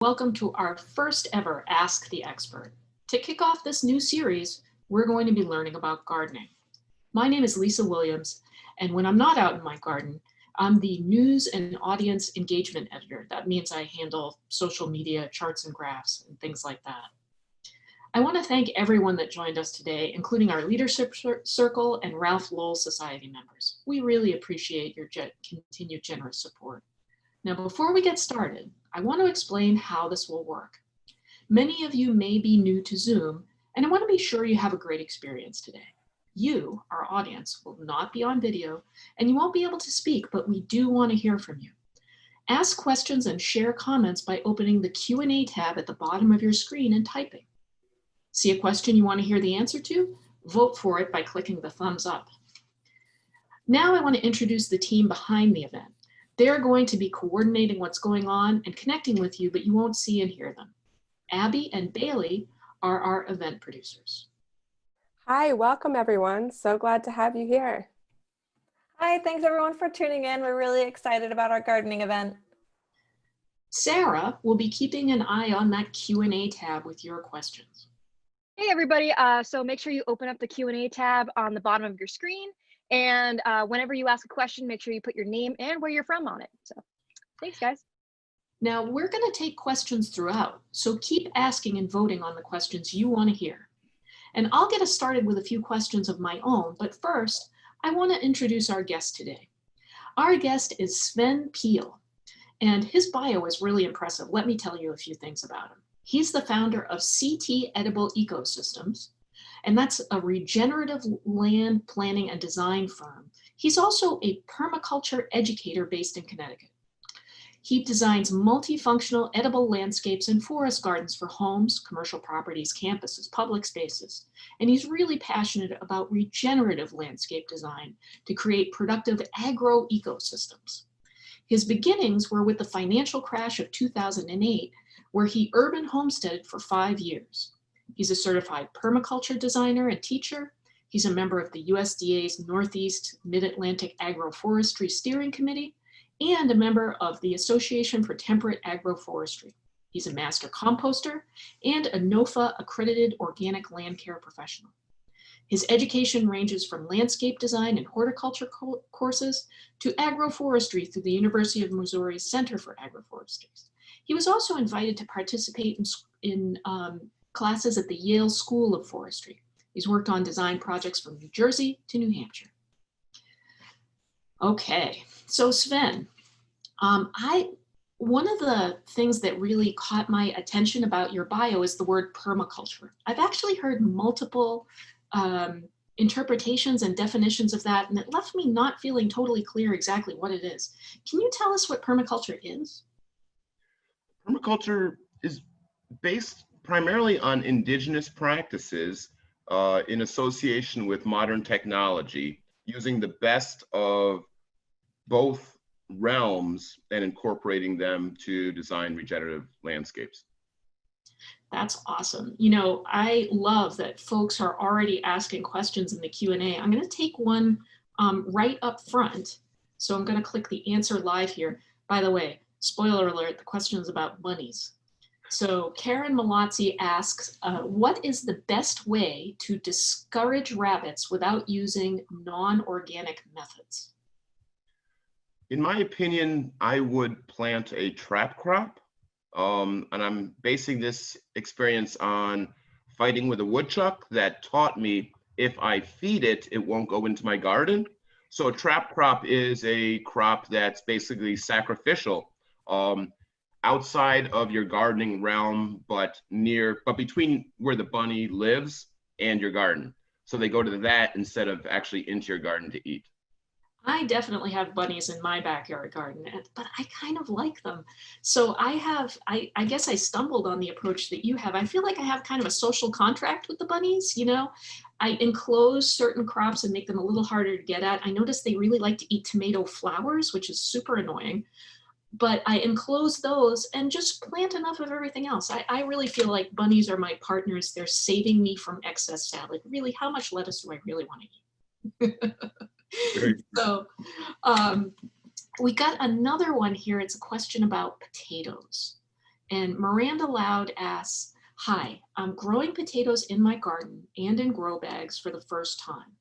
Welcome to our first ever Ask the Expert. To kick off this new series, we're going to be learning about gardening. My name is Lisa Williams, and when I'm not out in my garden, I'm the news and audience engagement editor. That means I handle social media, charts and graphs, and things like that. I want to thank everyone that joined us today, including our leadership circle and Ralph Lowell Society members. We really appreciate your continued generous support. Now, before we get started, I want to explain how this will work. Many of you may be new to Zoom, and I want to be sure you have a great experience today. You, our audience, will not be on video, and you won't be able to speak, but we do want to hear from you. Ask questions and share comments by opening the Q&A tab at the bottom of your screen and typing. See a question you want to hear the answer to? Vote for it by clicking the thumbs up. Now I want to introduce the team behind the event. They're going to be coordinating what's going on and connecting with you, but you won't see and hear them. Abby and Bailey are our event producers. Hi, welcome everyone. So glad to have you here. Hi, thanks everyone for tuning in. We're really excited about our gardening event. Sarah will be keeping an eye on that Q&A tab with your questions. Hey everybody, so make sure you open up the Q&A tab on the bottom of your screen. And whenever you ask a question, make sure you put your name and where you're from on it. So thanks, guys. Now we're going to take questions throughout, so keep asking and voting on the questions you want to hear. And I'll get us started with a few questions of my own, but first, I want to introduce our guest today. Our guest is Sven Pihl, and his bio is really impressive. Let me tell you a few things about him. He's the founder of CT Edible Ecosystems, and that's a regenerative land planning and design firm. He's also a permaculture educator based in Connecticut. He designs multifunctional edible landscapes and forest gardens for homes, commercial properties, campuses, public spaces. And he's really passionate about regenerative landscape design to create productive agro-ecosystems. His beginnings were with the financial crash of 2008, where he urban homesteaded for 5 years. He's a certified permaculture designer and teacher. He's a member of the USDA's Northeast Mid-Atlantic Agroforestry Steering Committee and a member of the Association for Temperate Agroforestry. He's a master composter and a NOFA accredited organic land care professional. His education ranges from landscape design and horticulture courses to agroforestry through the University of Missouri's Center for Agroforestry. He was also invited to participate in classes at the Yale School of Forestry. He's worked on design projects from New Jersey to New Hampshire. Okay, so Sven, one of the things that really caught my attention about your bio is the word permaculture. I've actually heard multiple interpretations and definitions of that, and it left me not feeling totally clear exactly what it is. Can you tell us what permaculture is? Permaculture is based primarily on indigenous practices in association with modern technology, using the best of both realms and incorporating them to design regenerative landscapes. That's awesome. You know, I love that folks are already asking questions in the Q&A. I'm going to take one right up front. So I'm going to click the answer live here. By the way, spoiler alert, the question is about bunnies. So Karen Malazzi asks, what is the best way to discourage rabbits without using non-organic methods? In my opinion, I would plant a trap crop. And I'm basing this experience on fighting with a woodchuck that taught me if I feed it, it won't go into my garden. So a trap crop is a crop that's basically sacrificial. Outside of your gardening realm, but between where the bunny lives and your garden. So they go to that instead of actually into your garden to eat. I definitely have bunnies in my backyard garden, but I kind of like them. So I guess I stumbled on the approach that you have. I feel like I have kind of a social contract with the bunnies, you know? I enclose certain crops and make them a little harder to get at. I notice they really like to eat tomato flowers, which is super annoying. But I enclose those and just plant enough of everything else. I really feel like bunnies are my partners. They're saving me from excess salad. Really, how much lettuce do I really want to eat? So we got another one here. It's a question about potatoes. And Miranda Loud asks, hi, I'm growing potatoes in my garden and in grow bags for the first time.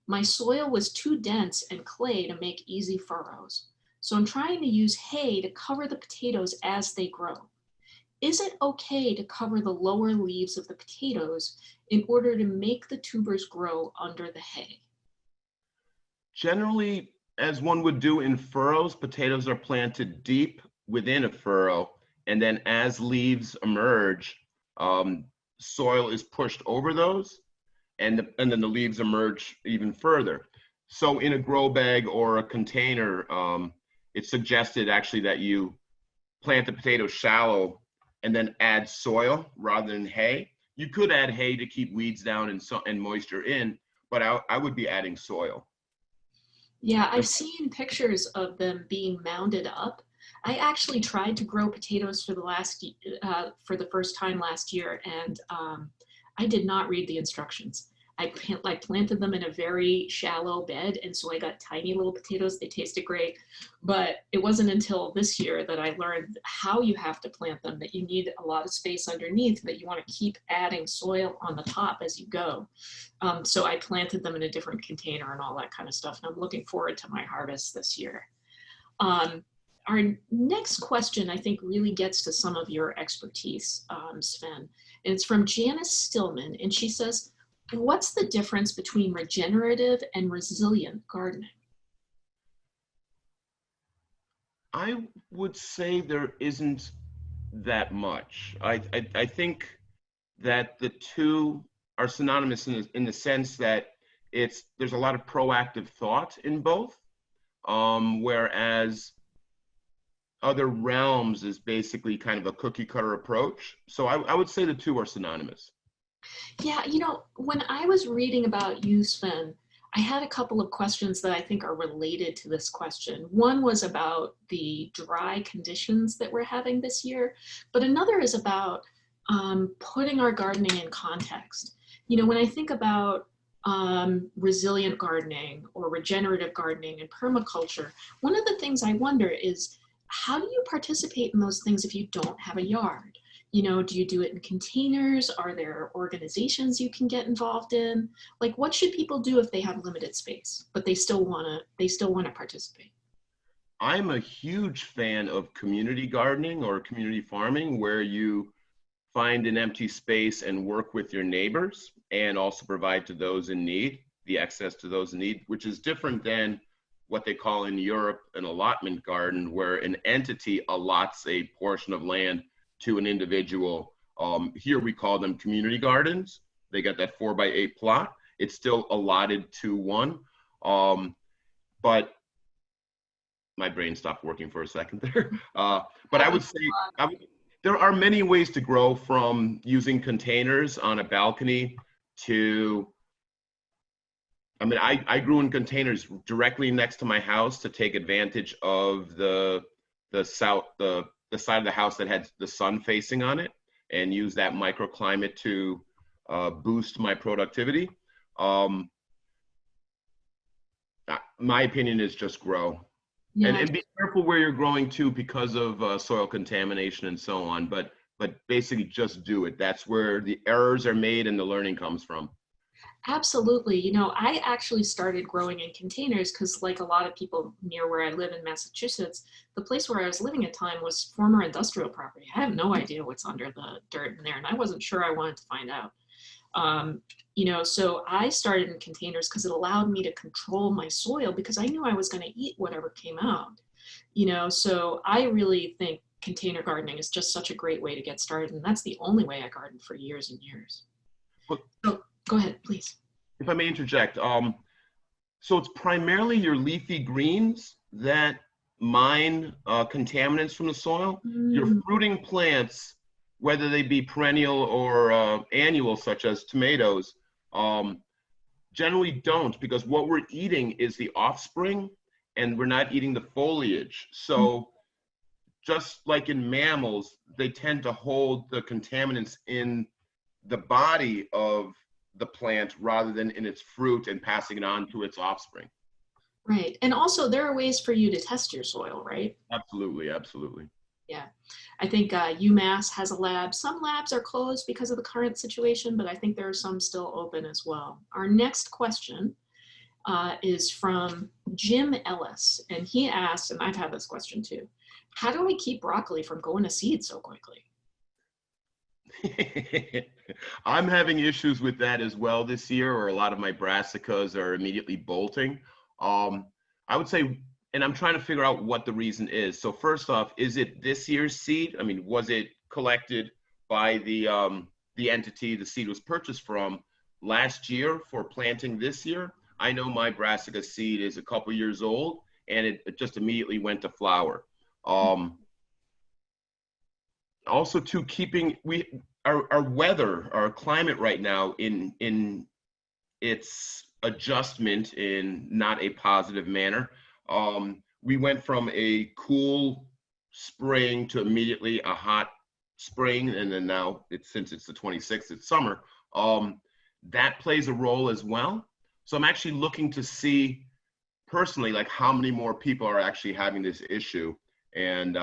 My soil was too dense and clay to make easy furrows. So I'm trying to use hay to cover the potatoes as they grow. Is it okay to cover the lower leaves of the potatoes in order to make the tubers grow under the hay? Generally, as one would do in furrows, potatoes are planted deep within a furrow, and then as leaves emerge, soil is pushed over those, and then the leaves emerge even further. So in a grow bag or a container, it's suggested actually that you plant the potatoes shallow and then add soil rather than hay. You could add hay to keep weeds down and moisture in, but I would be adding soil. Yeah, I've seen pictures of them being mounded up. I actually tried to grow potatoes for the first time last year, and I did not read the instructions. I planted them in a very shallow bed, and so I got tiny little potatoes. They tasted great, but it wasn't until this year that I learned how you have to plant them, that you need a lot of space underneath, that you want to keep adding soil on the top as you go. So I planted them in a different container and all that kind of stuff, and I'm looking forward to my harvest this year. Our next question, I think, really gets to some of your expertise, Sven, and it's from Janice Stillman, and she says, what's the difference between regenerative and resilient gardening? I would say there isn't that much. I think that the two are synonymous in the sense that there's a lot of proactive thought in both, whereas other realms is basically kind of a cookie cutter approach. So I would say the two are synonymous. Yeah, you know, when I was reading about you, Sven, I had a couple of questions that I think are related to this question. One was about the dry conditions that we're having this year, but another is about putting our gardening in context. You know, when I think about resilient gardening or regenerative gardening and permaculture, one of the things I wonder is, how do you participate in those things if you don't have a yard? You know, do you do it in containers? Are there organizations you can get involved in? Like, what should people do if they have limited space, but they still want to participate? I'm a huge fan of community gardening or community farming, where you find an empty space and work with your neighbors and also provide to those in need, the access to those in need, which is different than what they call in Europe an allotment garden, where an entity allots a portion of land to an individual. Here we call them community gardens. They got that 4x8 plot. It's still allotted to one, but my brain stopped working for a second there. But I would say there are many ways to grow, from using containers on a balcony to, I mean, I grew in containers directly next to my house to take advantage of the side of the house that had the sun facing on it, and use that microclimate to boost my productivity. My opinion is just grow. Yeah. And be careful where you're growing too, because of soil contamination and so on, but basically just do it. That's where the errors are made and the learning comes from. Absolutely. You know, I actually started growing in containers because, like a lot of people near where I live in Massachusetts, the place where I was living at the time was former industrial property. I have no idea what's under the dirt in there, and I wasn't sure I wanted to find out. You know, so I started in containers because it allowed me to control my soil, because I knew I was going to eat whatever came out. You know, so I really think container gardening is just such a great way to get started, and that's the only way I gardened for years and years. So, go ahead, please. If I may interject, so it's primarily your leafy greens that mine contaminants from the soil. Your fruiting plants, whether they be perennial or annual, such as tomatoes, generally don't, because what we're eating is the offspring, and we're not eating the foliage. So just like in mammals, they tend to hold the contaminants in the body of the plant rather than in its fruit and passing it on to its offspring. Right. And also there are ways for you to test your soil, right? Absolutely, absolutely. Yeah, I think UMass has a lab. Some labs are closed because of the current situation, but I think there are some still open as well. Our next question is from Jim Ellis, and he asked, and I've had this question too, how do we keep broccoli from going to seed so quickly? I'm having issues with that as well this year, or a lot of my brassicas are immediately bolting. I would say, and I'm trying to figure out what the reason is. So first off, is it this year's seed? I mean, was it collected by the entity the seed was purchased from last year for planting this year? I know my brassica seed is a couple years old, and it just immediately went to flower. Also, to keeping our weather, our climate right now in its adjustment in not a positive manner. We went from a cool spring to immediately a hot spring, and then now since it's the 26th, it's summer. That plays a role as well. So I'm actually looking to see personally, like, how many more people are actually having this issue, and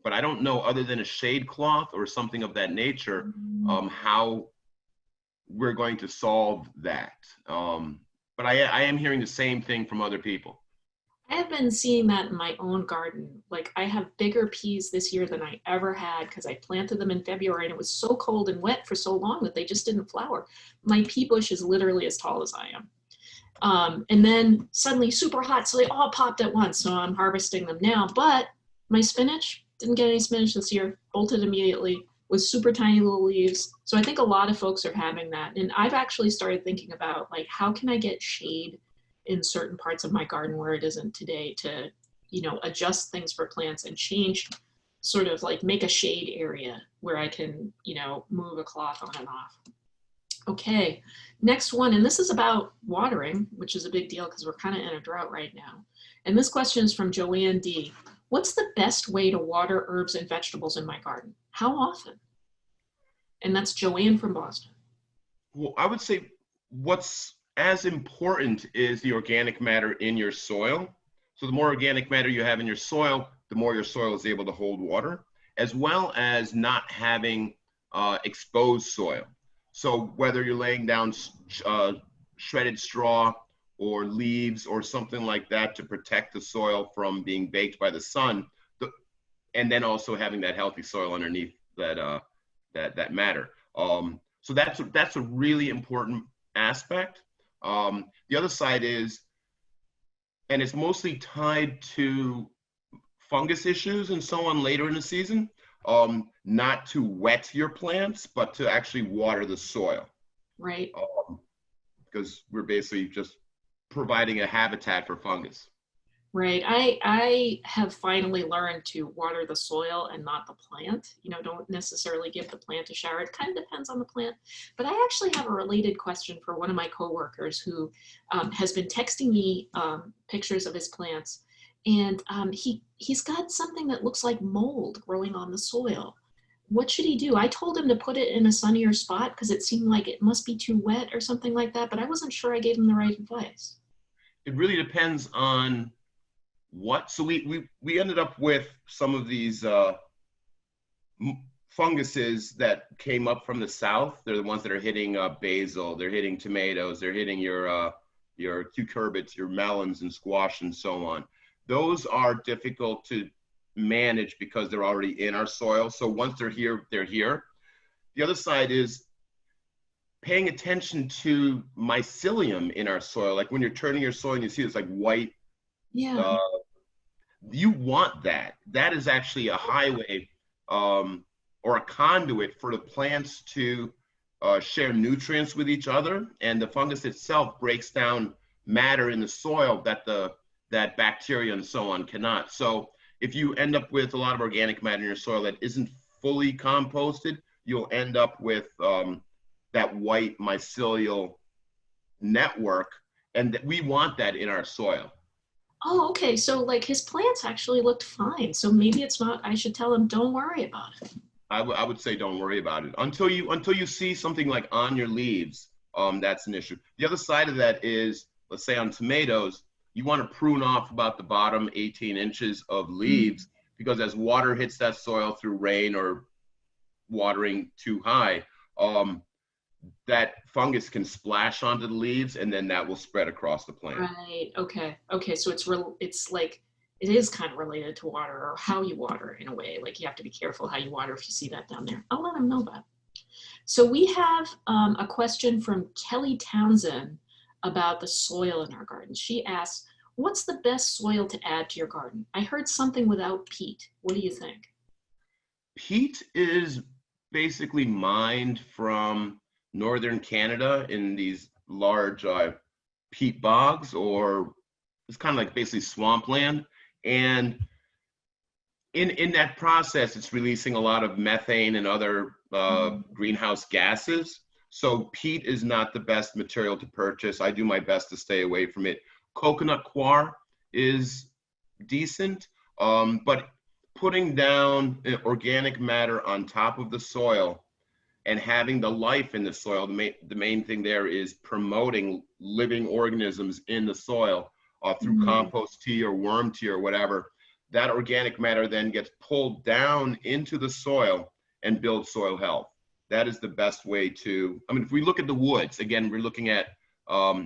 but I don't know, other than a shade cloth or something of that nature, how we're going to solve that. But I am hearing the same thing from other people. I have been seeing that in my own garden. Like, I have bigger peas this year than I ever had because I planted them in February and it was so cold and wet for so long that they just didn't flower. My pea bush is literally as tall as I am. And then suddenly super hot, so they all popped at once. So I'm harvesting them now. But my spinach, didn't get any spinach this year, bolted immediately, with super tiny little leaves. So I think a lot of folks are having that. And I've actually started thinking about, like, how can I get shade in certain parts of my garden where it isn't today to, you know, adjust things for plants and change, sort of like make a shade area where I can, you know, move a cloth on and off. Okay, next one, and this is about watering, which is a big deal because we're kind of in a drought right now. And this question is from Joanne D. What's the best way to water herbs and vegetables in my garden? How often? And that's Joanne from Boston. Well, I would say what's as important is the organic matter in your soil. So the more organic matter you have in your soil, the more your soil is able to hold water, as well as not having exposed soil. So whether you're laying down shredded straw or leaves or something like that to protect the soil from being baked by the sun, and then also having that healthy soil underneath that matter. So that's a really important aspect. The other side is, and it's mostly tied to fungus issues and so on later in the season, not to wet your plants, but to actually water the soil. Right. Because we're basically just providing a habitat for fungus. Right. I have finally learned to water the soil and not the plant. You know, don't necessarily give the plant a shower. It kind of depends on the plant. But I actually have a related question for one of my coworkers who has been texting me pictures of his plants. And he's got something that looks like mold growing on the soil. What should he do? I told him to put it in a sunnier spot because it seemed like it must be too wet or something like that, but I wasn't sure I gave him the right advice. It really depends on what. So we ended up with some of these funguses that came up from the south. They're the ones that are hitting basil, they're hitting tomatoes, they're hitting your cucurbits, your melons and squash and so on. Those are difficult to manage because they're already in our soil. So once they're here, they're here. The other side is paying attention to mycelium in our soil. Like when you're turning your soil and you see this like white, yeah, you want that. That is actually a highway or a conduit for the plants to share nutrients with each other. And the fungus itself breaks down matter in the soil that bacteria and so on cannot. So if you end up with a lot of organic matter in your soil that isn't fully composted, you'll end up with that white mycelial network, and we want that in our soil. Oh, okay. So like his plants actually looked fine. So maybe it's not, I should tell him, don't worry about it. I would say don't worry about it until you see something like on your leaves. That's an issue. The other side of that is, let's say on tomatoes, you want to prune off about the bottom 18 inches of leaves because as water hits that soil through rain or watering too high, that fungus can splash onto the leaves, and then that will spread across the plant. Right. Okay. Okay. So it's like, it is kind of related to water, or how you water in a way. Like you have to be careful how you water if you see that down there. I'll let them know that. So we have a question from Kelly Townsend about the soil in our garden. She asks, what's the best soil to add to your garden? I heard something without peat. What do you think? Peat is basically mined from northern Canada in these large peat bogs, or it's kind of like basically swampland. And in that process, it's releasing a lot of methane and other greenhouse gases. So peat is not the best material to purchase. I do my best to stay away from it. Coconut coir is decent, but putting down organic matter on top of the soil and having the life in the soil, the main thing there is promoting living organisms in the soil through compost tea or worm tea or whatever. That organic matter then gets pulled down into the soil and builds soil health. That is the best way to, I mean, if we look at the woods, again, we're looking at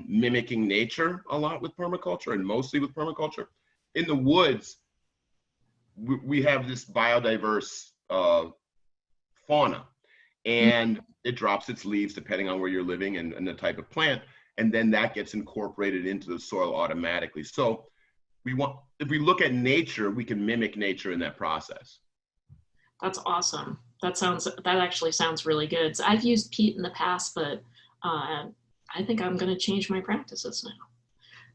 mimicking nature a lot with permaculture, and mostly with permaculture. In the woods, we have this biodiverse fauna, and it drops its leaves depending on where you're living and the type of plant, and then that gets incorporated into the soil automatically. So if we look at nature, we can mimic nature in that process. That's awesome. That actually sounds really good. So I've used peat in the past, but I think I'm going to change my practices now.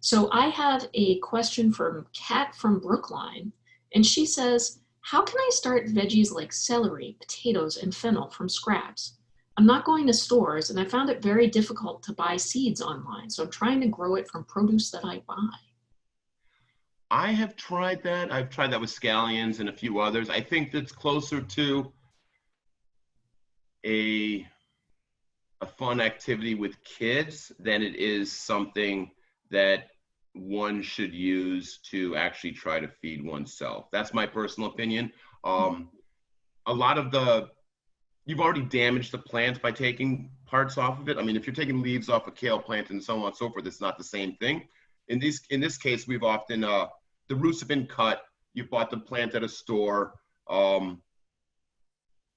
So I have a question from Kat from Brookline, and she says, how can I start veggies like celery, potatoes, and fennel from scraps? I'm not going to stores, and I found it very difficult to buy seeds online, so I'm trying to grow it from produce that I buy. I have tried that. I've tried that with scallions and a few others. I think that's closer to a fun activity with kids than it is something that one should use to actually try to feed oneself. That's my personal opinion. A lot of you've already damaged the plant by taking parts off of it. I mean, if you're taking leaves off a kale plant and so on and so forth, it's not the same thing. In this case, we've often, the roots have been cut, you bought the plant at a store,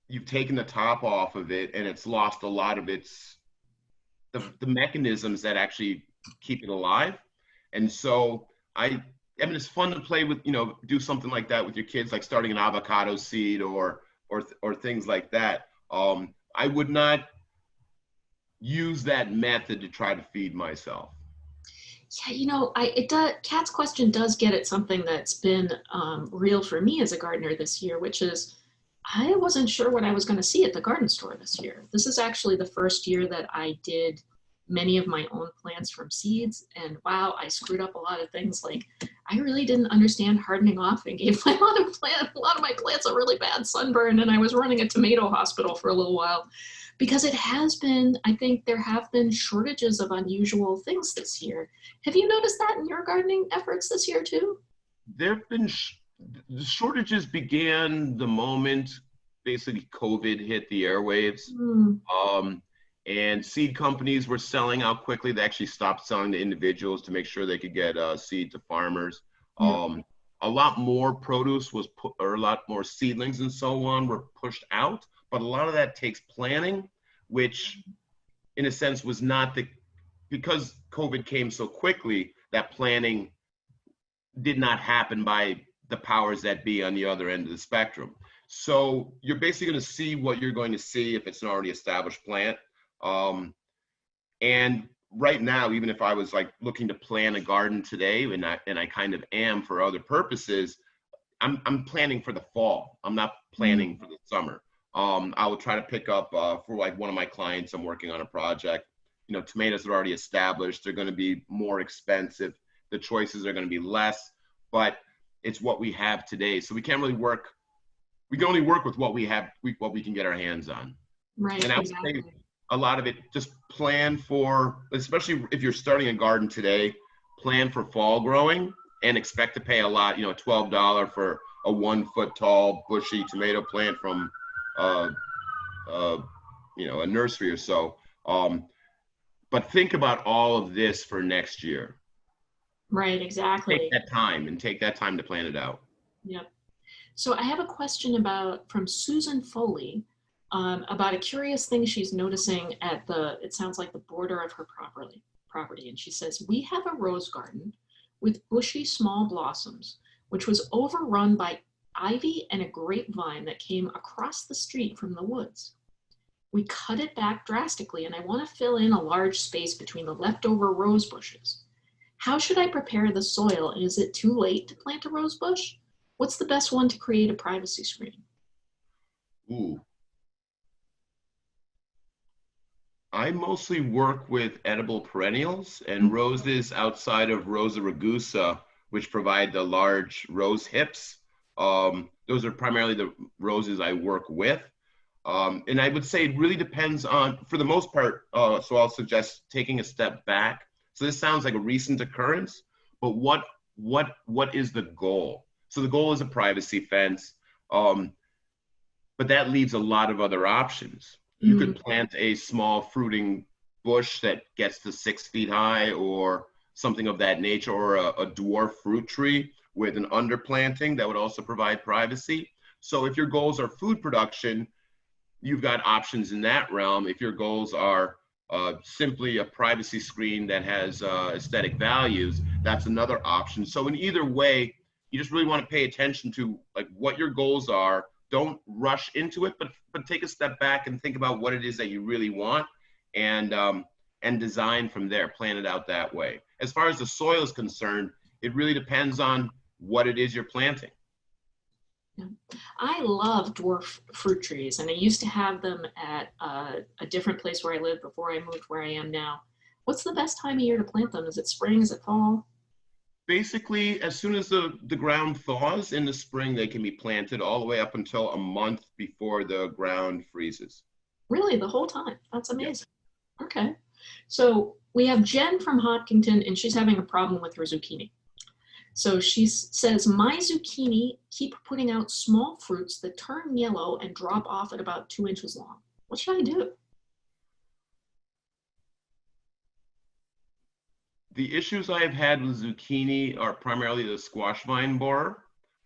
you've taken the top off of it, and it's lost a lot of the mechanisms that actually keep it alive. And so I mean, it's fun to play with, do something like that with your kids, like starting an avocado seed or things like that. I would not use that method to try to feed myself. Yeah, Kat's question does get at something that's been real for me as a gardener this year, which is I wasn't sure what I was going to see at the garden store this year. This is actually the first year that I did many of my own plants from seeds, and wow, I screwed up a lot of things. Like I really didn't understand hardening off and gave a lot of my plants a really bad sunburn, and I was running a tomato hospital for a little while because I think there have been shortages of unusual things this year. Have you noticed that in your gardening efforts this year too? There have been the shortages began the moment basically COVID hit the airwaves. And seed companies were selling out quickly. They actually stopped selling to individuals to make sure they could get seed to farmers. A lot more produce or a lot more seedlings and so on were pushed out, but a lot of that takes planning, which in a sense was not because COVID came so quickly, that planning did not happen by the powers that be on the other end of the spectrum. So you're basically going to see what you're going to see if it's an already established plant. And right now, even if I was like looking to plan a garden today, and I kind of am for other purposes, I'm planning for the fall. I'm not planning for the summer. I will try to pick up for like one of my clients, I'm working on a project. Tomatoes are already established. They're going to be more expensive. The choices are going to be less, but it's what we have today. So we can't really work. We can only work with what we have, what we can get our hands on. Right. And I would say a lot of it, just plan for, especially if you're starting a garden today, plan for fall growing and expect to pay a lot, $12 for a 1 foot tall bushy tomato plant from you know, a nursery or so. But think about all of this for next year. Right, exactly. Take that time and take that time to plan it out. Yep. So I have a question from Susan Foley about a curious thing she's noticing at it sounds like the border of her property. And she says, we have a rose garden with bushy small blossoms, which was overrun by ivy and a grapevine that came across the street from the woods. We cut it back drastically, and I want to fill in a large space between the leftover rose bushes. How should I prepare the soil, and is it too late to plant a rose bush? What's the best one to create a privacy screen? Ooh. I mostly work with edible perennials and roses outside of Rosa rugosa, which provide the large rose hips. Those are primarily the roses I work with. And I would say it really depends on, for the most part, so I'll suggest taking a step back. So this sounds like a recent occurrence, but what is the goal? So the goal is a privacy fence, but that leaves a lot of other options. You could plant a small fruiting bush that gets to 6 feet high or something of that nature, or a dwarf fruit tree with an underplanting that would also provide privacy. So if your goals are food production, you've got options in that realm. If your goals are simply a privacy screen that has aesthetic values, that's another option. So in either way, you just really want to pay attention to like what your goals are. Don't rush into it, but take a step back and think about what it is that you really want, and design from there, plan it out that way. As far as the soil is concerned, it really depends on what it is you're planting. Yeah. I love dwarf fruit trees, and I used to have them at a different place where I lived before I moved where I am now. What's the best time of year to plant them? Is it spring? Is it fall? Basically, as soon as the ground thaws in the spring, they can be planted all the way up until a month before the ground freezes. Really, the whole time? That's amazing. Yeah. Okay. So we have Jen from Hopkinton, and she's having a problem with her zucchini. So she says, my zucchini keep putting out small fruits that turn yellow and drop off at about 2 inches long. What should I do? The issues I've had with zucchini are primarily the squash vine borer.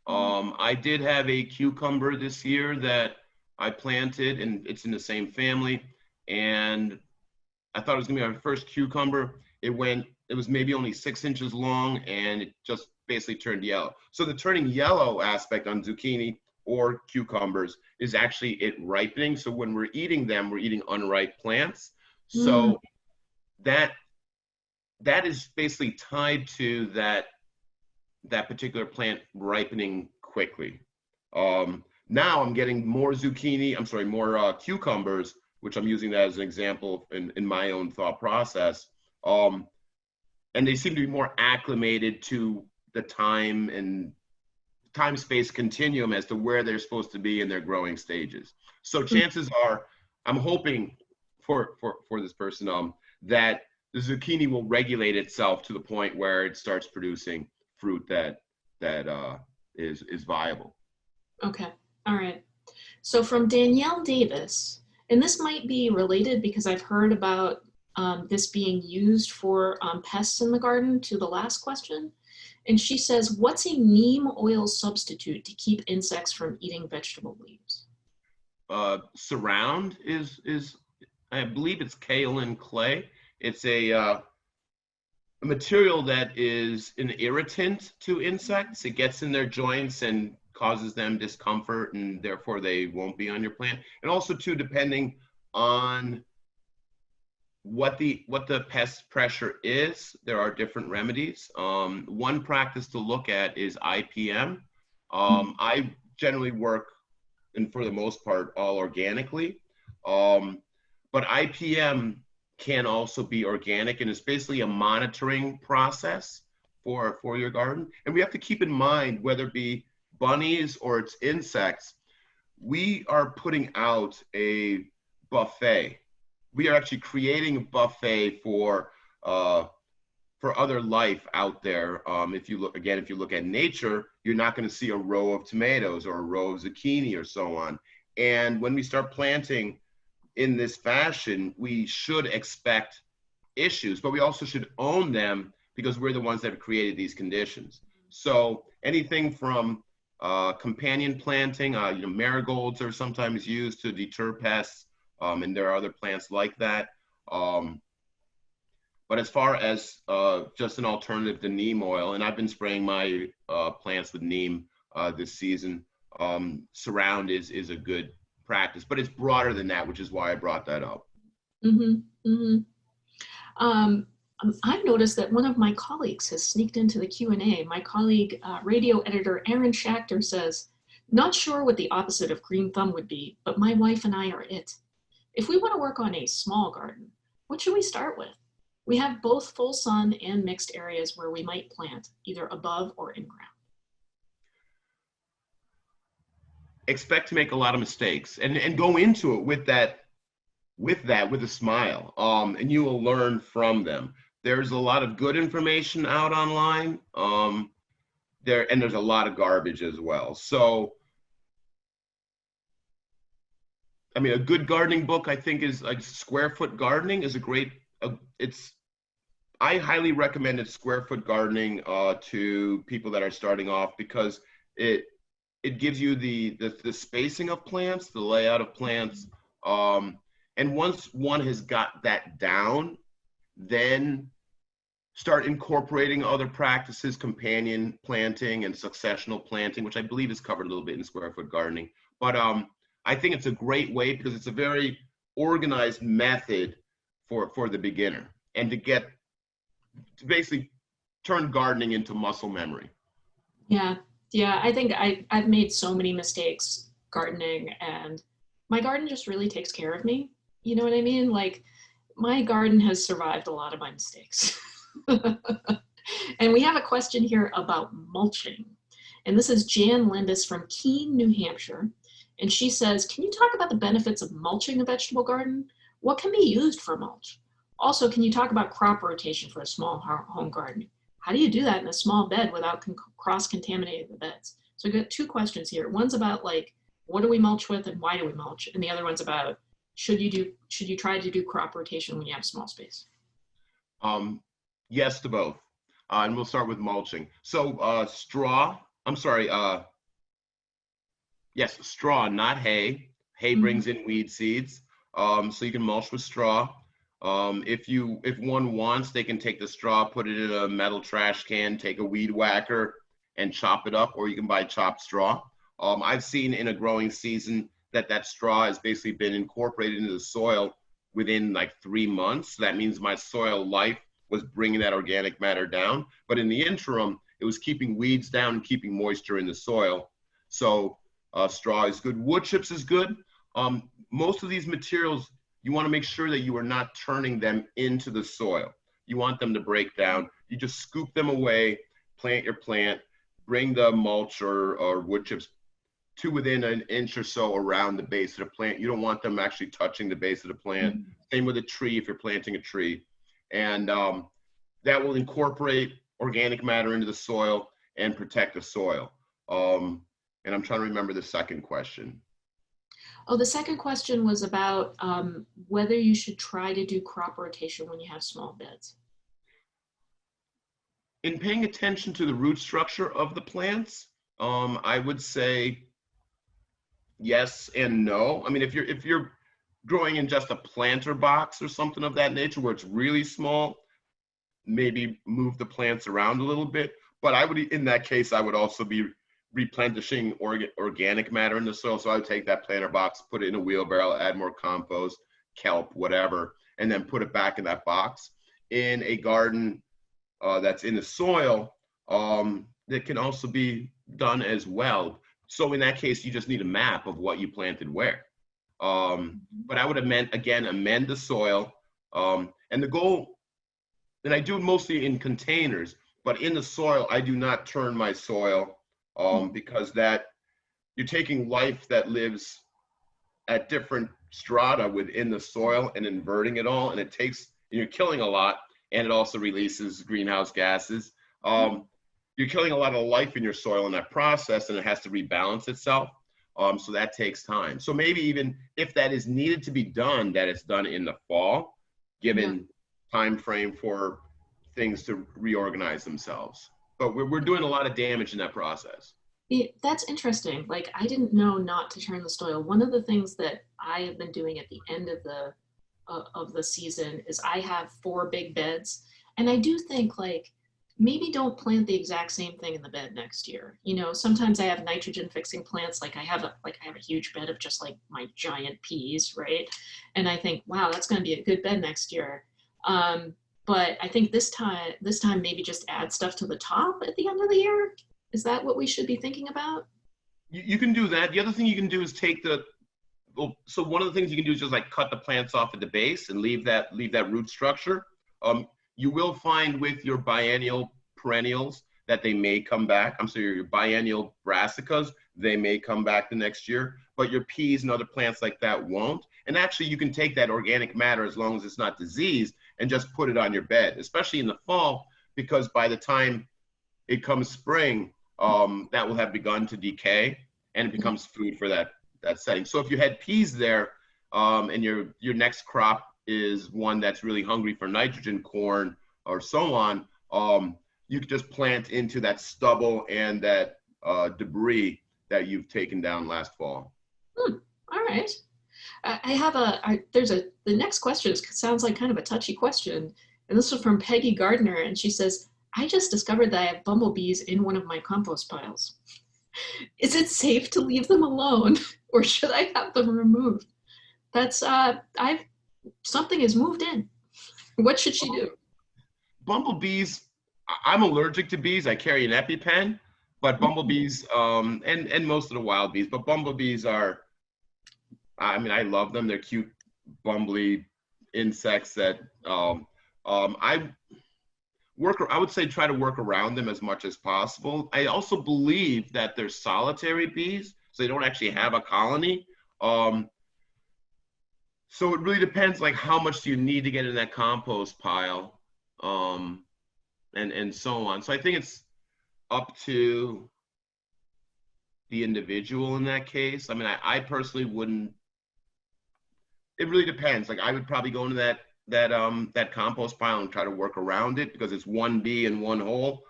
I did have a cucumber this year that I planted, and it's in the same family. And I thought it was gonna be my first cucumber. It was maybe only 6 inches long, and it just basically turned yellow. So the turning yellow aspect on zucchini or cucumbers is actually it ripening. So when we're eating them, we're eating unripe plants. So that is basically tied to that particular plant ripening quickly. Now I'm getting more cucumbers, which I'm using that as an example in my own thought process. And they seem to be more acclimated to the time-space continuum as to where they're supposed to be in their growing stages. So chances are, I'm hoping for this person that the zucchini will regulate itself to the point where it starts producing fruit that is viable. Okay, all right. So from Danielle Davis, and this might be related because I've heard about this being used for pests in the garden to the last question. And she says, what's a neem oil substitute to keep insects from eating vegetable leaves? Surround is I believe it's kaolin clay. It's a material that is an irritant to insects. It gets in their joints and causes them discomfort, and therefore they won't be on your plant. And also too, depending on what the pest pressure is, there are different remedies. One practice to look at is IPM. I generally work, and for the most part, all organically. But IPM can also be organic, and it's basically a monitoring process for your garden. And we have to keep in mind, whether it be bunnies or it's insects, we are putting out a buffet. We are actually creating a buffet for for other life out there. If you look at nature, you're not going to see a row of tomatoes or a row of zucchini or so on. And when we start planting in this fashion, we should expect issues, but we also should own them because we're the ones that have created these conditions. So anything from companion planting, marigolds are sometimes used to deter pests, and there are other plants like that. But as far as just an alternative to neem oil, and I've been spraying my plants with neem this season, surround is a good practice, but it's broader than that, which is why I brought that up. I've noticed that one of my colleagues has sneaked into the Q&A. My colleague, radio editor Aaron Schachter says, not sure what the opposite of green thumb would be, but my wife and I are it. If we want to work on a small garden, what should we start with? We have both full sun and mixed areas where we might plant, either above or in ground. Expect to make a lot of mistakes and go into it with a smile, and you will learn from them. There's a lot of good information out online, and there's a lot of garbage as well. So, I mean, a good gardening book, I think, is like Square Foot Gardening is a great, I highly recommend it, Square Foot Gardening, to people that are starting off, because it gives you the spacing of plants, the layout of plants, and once one has got that down, then start incorporating other practices, companion planting and successional planting, which I believe is covered a little bit in Square Foot Gardening. But I think it's a great way because it's a very organized method for the beginner, and to basically turn gardening into muscle memory. Yeah, I think I've made so many mistakes gardening, and my garden just really takes care of me. You know what I mean? Like, my garden has survived a lot of my mistakes. And we have a question here about mulching. And this is Jan Lindis from Keene, New Hampshire. And she says, can you talk about the benefits of mulching a vegetable garden? What can be used for mulch? Also, can you talk about crop rotation for a small home garden? How do you do that in a small bed without cross-contaminating the beds? So we've got two questions here. One's about, like, what do we mulch with and why do we mulch? And the other one's about, should you try to do crop rotation when you have small space? Yes to both. And we'll start with mulching. So straw, yes, straw, not hay. Hay brings in weed seeds. So you can mulch with straw. If one wants, they can take the straw, put it in a metal trash can, take a weed whacker and chop it up, or you can buy chopped straw. I've seen in a growing season that straw has basically been incorporated into the soil within like 3 months. So that means my soil life was bringing that organic matter down. But in the interim, it was keeping weeds down and keeping moisture in the soil. So straw is good. Wood chips is good. Most of these materials, you want to make sure that you are not turning them into the soil. You want them to break down. You just scoop them away, plant your plant, bring the mulch or wood chips to within an inch or so around the base of the plant. You don't want them actually touching the base of the plant. Same with a tree if you're planting a tree. And that will incorporate organic matter into the soil and protect the soil. And I'm trying to remember the second question. Oh, the second question was about whether you should try to do crop rotation when you have small beds. In paying attention to the root structure of the plants, I would say yes and no. I mean, if you're growing in just a planter box or something of that nature where it's really small, maybe move the plants around a little bit. But I would, in that case, I would also be replenishing organic matter in the soil. So I would take that planter box, put it in a wheelbarrow, add more compost, kelp, whatever, and then put it back in that box. In a garden that's in the soil, that can also be done as well. So in that case, you just need a map of what you planted where. But I would amend the soil. And the goal, and I do it mostly in containers, but in the soil, I do not turn my soil because that you're taking life that lives at different strata within the soil and inverting it all. And you're killing a lot. and it also releases greenhouse gases. You're killing a lot of life in your soil in that process, and it has to rebalance itself. So that takes time. So maybe even if that is needed to be done, that it's done in the fall, given time frame for things to reorganize themselves. But we're doing a lot of damage in that process. That's interesting. Like, I didn't know not to turn the soil. One of the things that I have been doing at the end of the season is I have 4 big beds, and I do think, like, maybe don't plant the exact same thing in the bed next year. You know, sometimes I have nitrogen fixing plants. Like I have a huge bed of just like my giant peas, right? And I think, wow, that's going to be a good bed next year. But I think this time maybe just add stuff to the top at the end of the year. Is that what we should be thinking about? You can do that. The other thing you can do is so one of the things you can do is just like cut the plants off at the base and leave that root structure. You will find with your biennial perennials that they may come back. I'm sorry, your biennial brassicas, they may come back the next year, but your peas and other plants like that won't. And actually you can take that organic matter, as long as it's not diseased, and just put it on your bed, especially in the fall, because by the time it comes spring, that will have begun to decay and it becomes food for that setting. So if you had peas there, and your next crop is one that's really hungry for nitrogen, corn or so on, you could just plant into that stubble and that debris that you've taken down last fall. All right. The next question sounds like kind of a touchy question. And this is from Peggy Gardner. And she says, I just discovered that I have bumblebees in one of my compost piles. Is it safe to leave them alone, or should I have them removed? That's, something has moved in. What should she do? Bumblebees, I'm allergic to bees. I carry an EpiPen, but bumblebees, and most of the wild bees, but bumblebees are, I mean, I love them. They're cute, bumbly insects that I would say try to work around them as much as possible. I also believe that they're solitary bees, so they don't actually have a colony. So it really depends, like how much do you need to get in that compost pile, and so on. So I think it's up to the individual in that case. I mean, I personally wouldn't. It really depends. Like I would probably go into that compost pile and try to work around it, because it's one bee in one hole.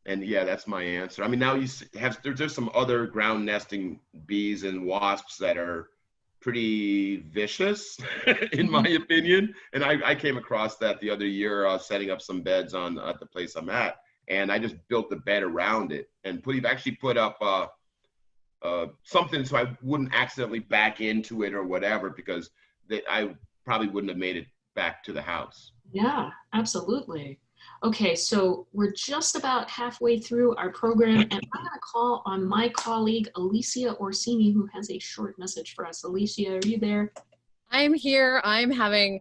And yeah, that's my answer. I mean, now there's some other ground nesting bees and wasps that are pretty vicious, in my opinion. And I came across that the other year, setting up some beds at the place I'm at, and I just built the bed around it and actually put up something so I wouldn't accidentally back into it or whatever, because I probably wouldn't have made it back to the house. Yeah, absolutely. Okay, so we're just about halfway through our program, and I'm going to call on my colleague, Alicia Orsini, who has a short message for us. Alicia, are you there? I'm here. I'm having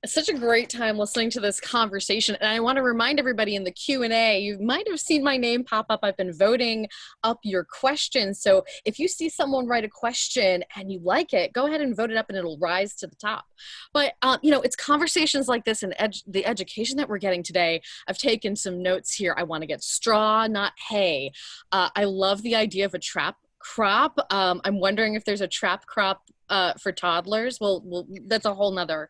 such a great time listening to this conversation. And I want to remind everybody in the Q&A, you might have seen my name pop up. I've been voting up your questions. So if you see someone write a question and you like it, go ahead and vote it up and it'll rise to the top. But, you know, it's conversations like this and the education that we're getting today. I've taken some notes here. I want to get straw, not hay. I love the idea of a trap crop. I'm wondering if there's a trap crop for toddlers. Well, that's a whole nother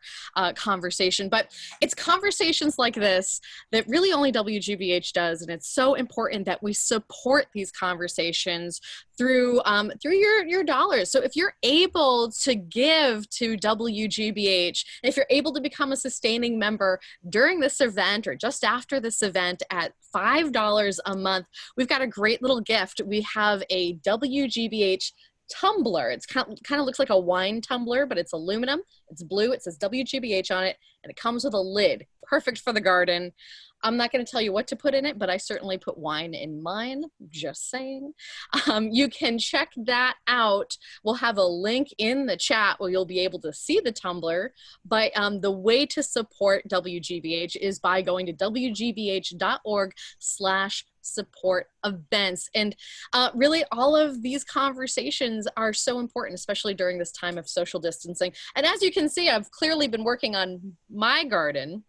conversation, but it's conversations like this that really only WGBH does. And it's so important that we support these conversations through your dollars. So if you're able to give to WGBH, if you're able to become a sustaining member during this event or just after this event at $5 a month, we've got a great little gift. We have a WGBH tumbler. It's kind of looks like a wine tumbler, but it's aluminum. It's blue. It says WGBH on it, and it comes with a lid. Perfect for the garden. I'm not going to tell you what to put in it, but I certainly put wine in mine, just saying. You can check that out. We'll have a link in the chat where you'll be able to see the tumbler. But the way to support WGBH is by going to wgbh.org/support events. And really all of these conversations are so important, especially during this time of social distancing. And as you can see, I've clearly been working on my garden.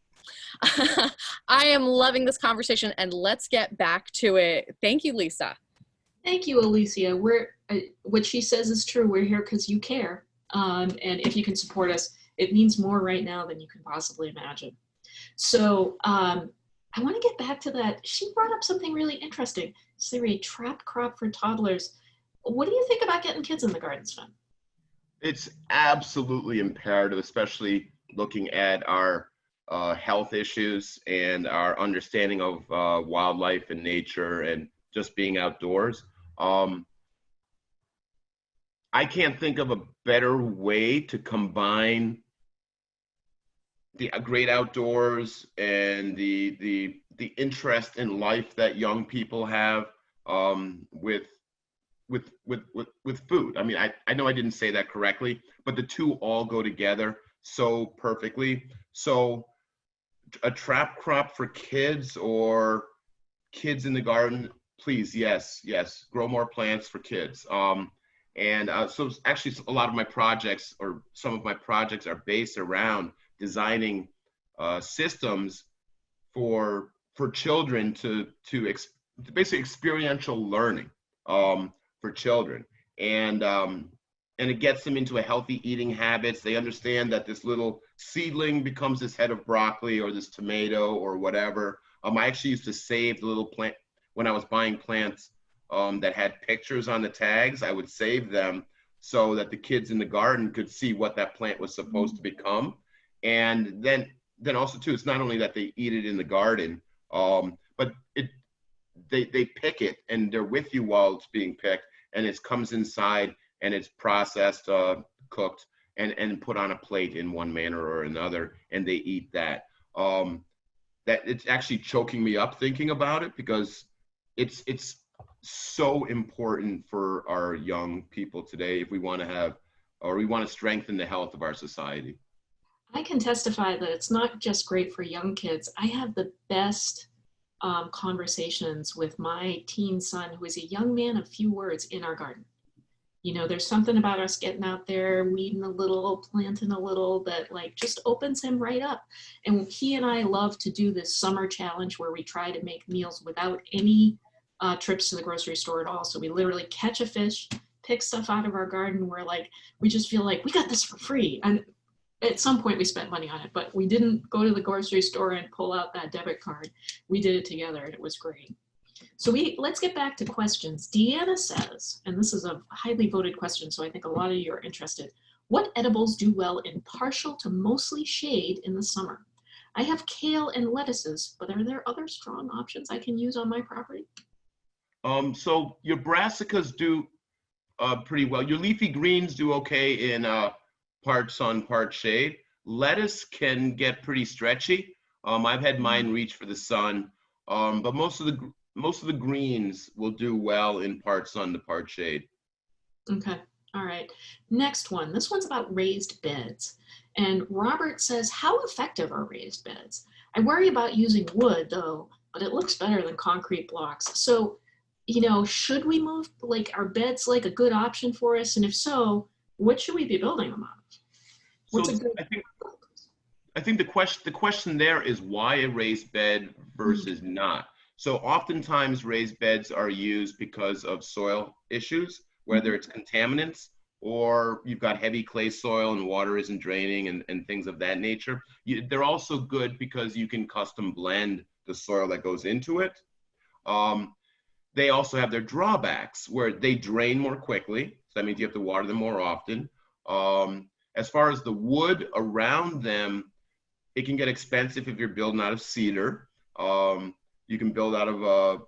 I am loving this conversation, and let's get back to it. Thank you, Lisa. Thank you, Alicia. What she says is true. We're here because you care. And if you can support us, it means more right now than you can possibly imagine. So I want to get back to that. She brought up something really interesting. Is there a trap crop for toddlers? What do you think about getting kids in the garden, Sven? It's absolutely imperative, especially looking at our health issues and our understanding of wildlife and nature and just being outdoors. I can't think of a better way to combine the great outdoors and the interest in life that young people have with food. I mean, I know I didn't say that correctly, but the two all go together so perfectly. So a trap crop for kids or kids in the garden, please, yes, grow more plants for kids. So actually a lot of my projects, or some of my projects, are based around designing systems for children to basically experiential learning for children. And it gets them into a healthy eating habits. They understand that this little seedling becomes this head of broccoli or this tomato or whatever. I actually used to save the little plant when I was buying plants that had pictures on the tags. I would save them so that the kids in the garden could see what that plant was supposed to become. And then also too, it's not only that they eat it in the garden, but they pick it and they're with you while it's being picked, and it comes inside and it's processed, cooked, and put on a plate in one manner or another, and they eat that. That it's actually choking me up thinking about it, because it's so important for our young people today if we want to strengthen the health of our society. I can testify that it's not just great for young kids. I have the best conversations with my teen son, who is a young man of few words, in our garden. You know, there's something about us getting out there, weeding a little, planting a little, that like just opens him right up. And he and I love to do this summer challenge where we try to make meals without any trips to the grocery store at all. So we literally catch a fish, pick stuff out of our garden. We just feel like we got this for free. And at some point we spent money on it, but we didn't go to the grocery store and pull out that debit card. We did it together, and it was great. So let's get back to questions. Deanna says, and this is a highly voted question, so I think a lot of you are interested. What edibles do well in partial to mostly shade in the summer? I have kale and lettuces, but are there other strong options I can use on my property? So your brassicas do pretty well. Your leafy greens do okay in part sun, part shade. Lettuce can get pretty stretchy. I've had mine reach for the sun, but most of the greens will do well in part sun to part shade. Okay, all right. Next one. This one's about raised beds. And Robert says, how effective are raised beds? I worry about using wood though, but it looks better than concrete blocks. So, you know, should we move, are beds a good option for us? And if so, what should we be building them on? I think the question there is why a raised bed versus not. So oftentimes raised beds are used because of soil issues, whether it's contaminants or you've got heavy clay soil and water isn't draining and things of that nature. They're also good because you can custom blend the soil that goes into it. They also have their drawbacks where they drain more quickly. So that means you have to water them more often. As far as the wood around them, it can get expensive if you're building out of cedar. You can build out of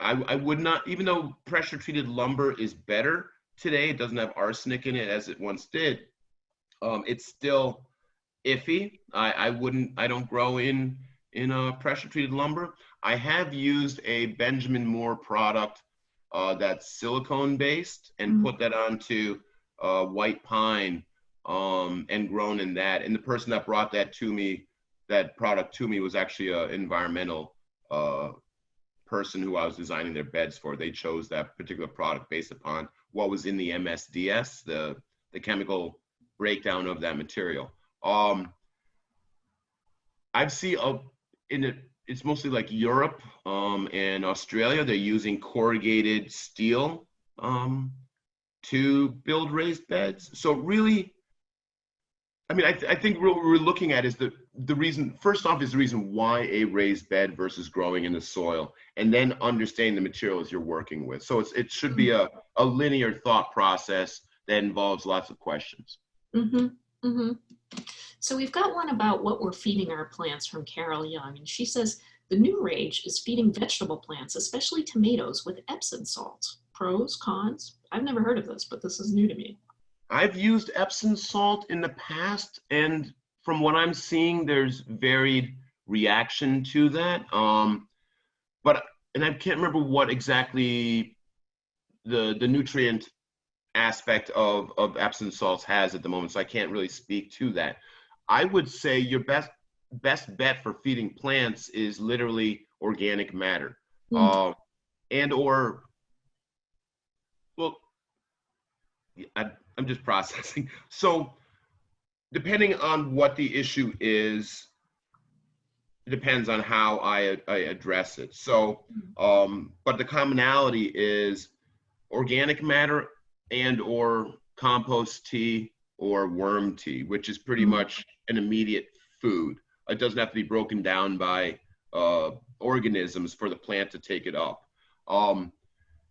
I would not, even though pressure treated lumber is better today, it doesn't have arsenic in it as it once did. It's still iffy. I don't grow in in pressure treated lumber. I have used a Benjamin Moore product that's silicone based and put that onto white pine and grown in that. And the person that brought that to me, that product to me, was actually an environmental person who I was designing their beds for. They chose that particular product based upon what was in the MSDS, the chemical breakdown of that material. I've seen it's mostly like Europe and Australia. They're using corrugated steel to build raised beds. So really, I mean, I think what we're looking at is the reason, first off, is the reason why a raised bed versus growing in the soil, and then understanding the materials you're working with. So it should be a linear thought process that involves lots of questions. So we've got one about what we're feeding our plants from Carol Young, and she says, the new rage is feeding vegetable plants, especially tomatoes, with Epsom salts. Pros, cons? I've never heard of this, but this is new to me. I've used Epsom salt in the past, and from what I'm seeing, there's varied reaction to that. And I can't remember what exactly the nutrient aspect of Epsom salts has at the moment, so I can't really speak to that. I would say your best bet for feeding plants is literally organic matter, and or, well, I'm just processing. So depending on what the issue is, it depends on how I address it. So, but the commonality is organic matter and or compost tea or worm tea, which is pretty much an immediate food. It doesn't have to be broken down by organisms for the plant to take it up.